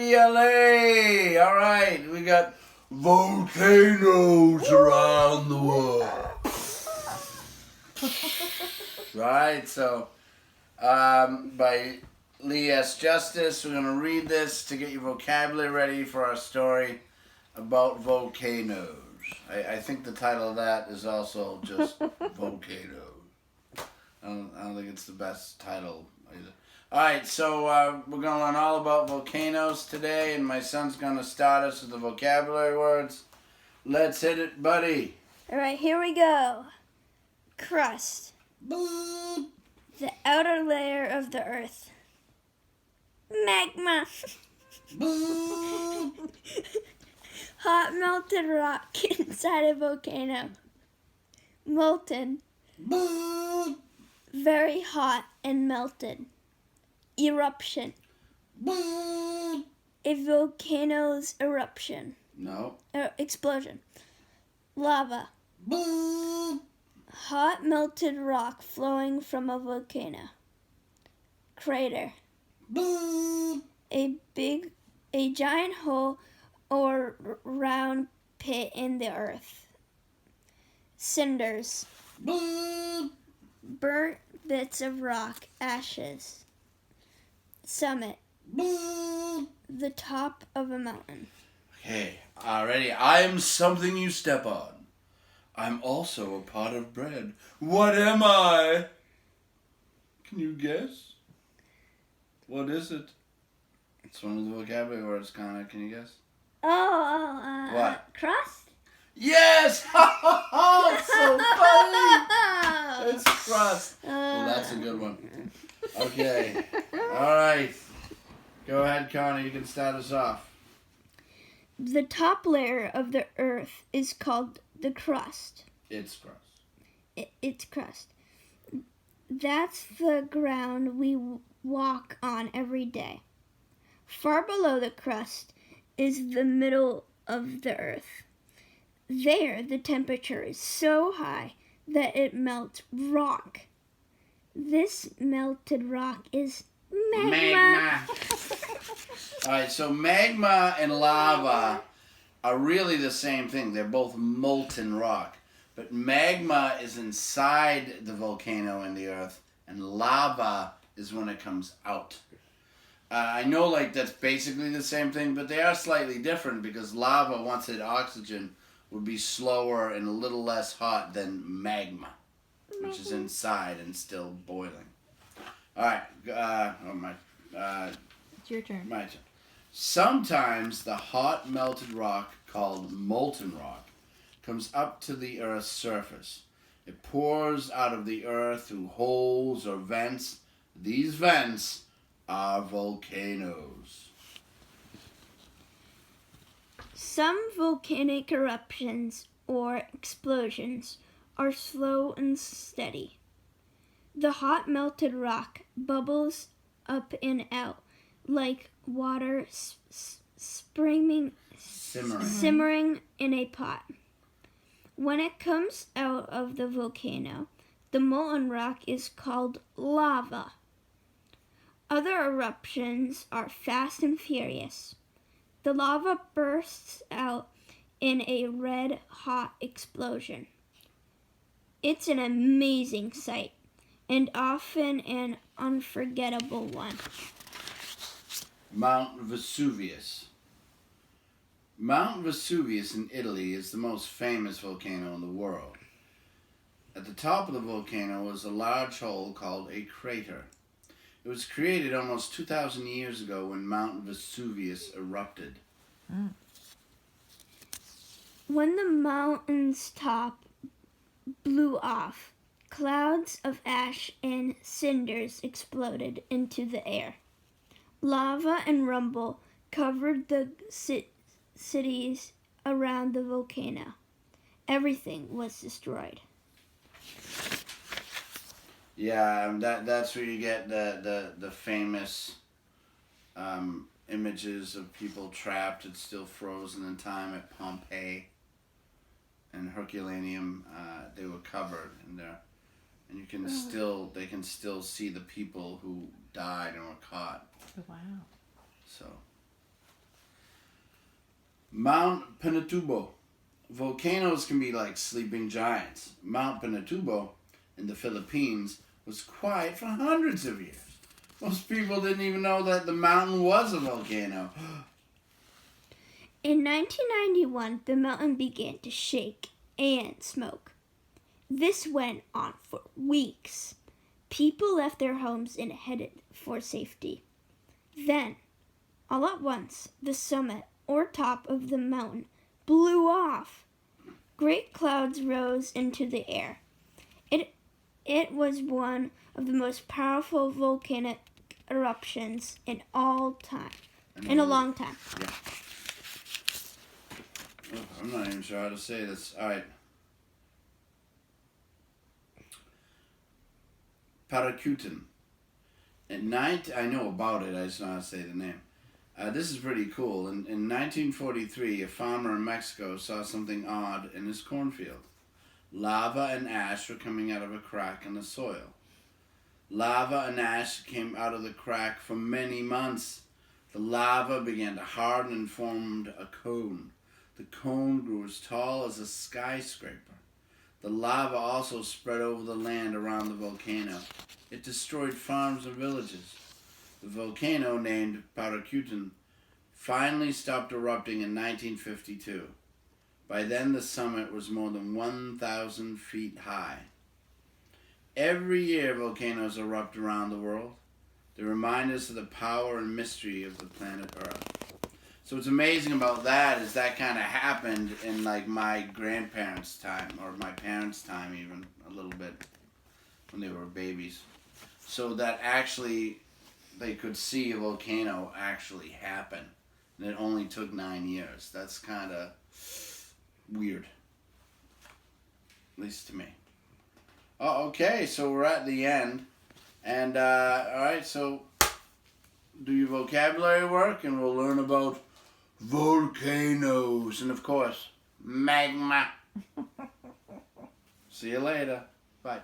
VLA. All right, we got volcanoes around the world. Right, so by Lee S. Justice, we're going to read this to get your vocabulary ready for our story about volcanoes. I think the title of that is also just Volcanoes. I don't think it's the best title either. Alright, so we're going to learn all about volcanoes today, and my son's going to start us with the vocabulary words. Let's hit it, buddy. Alright, here we go. Crust. Boop. The outer layer of the earth. Magma. Boop. Hot melted rock inside a volcano. Molten. Boop. Very hot and melted. Eruption. Boop. A volcano's eruption. No. Explosion. Lava. Boop. Hot melted rock flowing from a volcano. Crater. Boop. A giant hole or round pit in the earth. Cinders. Boop. Burnt bits of rock, ashes. Summit. Boop. The top of a mountain. Okay, already. I am something you step on. I'm also a pot of bread. What am I? Can you guess? What is it? It's one of the vocabulary words, Connor. Can you guess? What? Crust? Yes! It's so funny! It's crust. Well, that's a good one. Okay. All right. Go ahead, Connor. You can start us off. The top layer of the earth is called the crust. It's crust. It's crust. That's the ground we walk on every day. Far below the crust is the middle of the earth. There, the temperature is so high that it melts rock. This melted rock is magma. All right, so magma and lava are really the same thing. They're both molten rock. But magma is inside the volcano in the earth, and lava is when it comes out. I know that's basically the same thing, but they are slightly different because lava, once it oxygen, would be slower and a little less hot than magma, which is inside and still boiling. All right, it's your turn. My turn. Sometimes the hot melted rock, called molten rock, comes up to the Earth's surface. It pours out of the earth through holes or vents. These vents are volcanoes. Some volcanic eruptions or explosions are slow and steady. The hot melted rock bubbles up and out like water simmering in a pot. When it comes out of the volcano, the molten rock is called lava. Other eruptions are fast and furious. The lava bursts out in a red-hot explosion. It's an amazing sight, and often an unforgettable one. Mount Vesuvius. Mount Vesuvius in Italy is the most famous volcano in the world. At the top of the volcano is a large hole called a crater. It was created almost 2,000 years ago when Mount Vesuvius erupted. When the mountain's top blew off, clouds of ash and cinders exploded into the air. Lava and rumble covered the cities around the volcano. Everything was destroyed. Yeah, that's where you get the famous images of people trapped and still frozen in time at Pompeii and Herculaneum. They were covered in there, and they can still see the people who died and were caught. Wow. So Mount Pinatubo. Volcanoes can be like sleeping giants. Mount Pinatubo in the Philippines was quiet for hundreds of years. Most people didn't even know that the mountain was a volcano. In 1991, the mountain began to shake and smoke. This went on for weeks. People left their homes and headed for safety. Then, all at once, the summit or top of the mountain blew off. Great clouds rose into the air. It was one of the most powerful volcanic eruptions in all time. In a long time. Yeah. Oh, I'm not even sure how to say this. All right. Paracutin. I know about it, I just don't know how to say the name. This is pretty cool. In 1943, a farmer in Mexico saw something odd in his cornfield. Lava and ash were coming out of a crack in the soil. Lava and ash came out of the crack for many months. The lava began to harden and formed a cone. The cone grew as tall as a skyscraper. The lava also spread over the land around the volcano. It destroyed farms and villages. The volcano, named Paracutin, finally stopped erupting in 1952. By then, the summit was more than 1,000 feet high. Every year, volcanoes erupt around the world. They remind us of the power and mystery of the planet Earth. So what's amazing about that is that kind of happened in like my grandparents' time, or my parents' time even, a little bit, when they were babies. So that actually, they could see a volcano actually happen. And it only took 9 years. That's kind of weird. At least to me. Oh, okay, so we're at the end. And, alright, so do your vocabulary work and we'll learn about volcanoes. And, of course, magma. See you later. Bye.